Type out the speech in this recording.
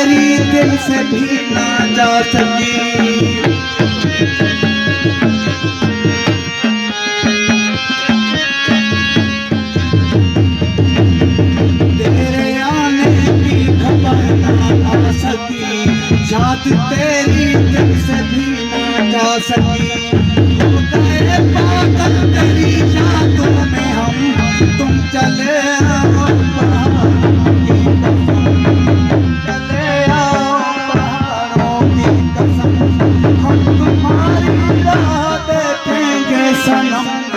तेरी दिल से भी ना जा सकी। तेरे आने की खबर ना आ सकी, याद तेरी दिल से भी ना जा सकी। हो गए पागल तेरी यादों में हम, तुम चले आओ पहाड़ों की कसम, चले आओ पहाड़ों की कसम, हम तुम्हारी राह देखेंगे सनम।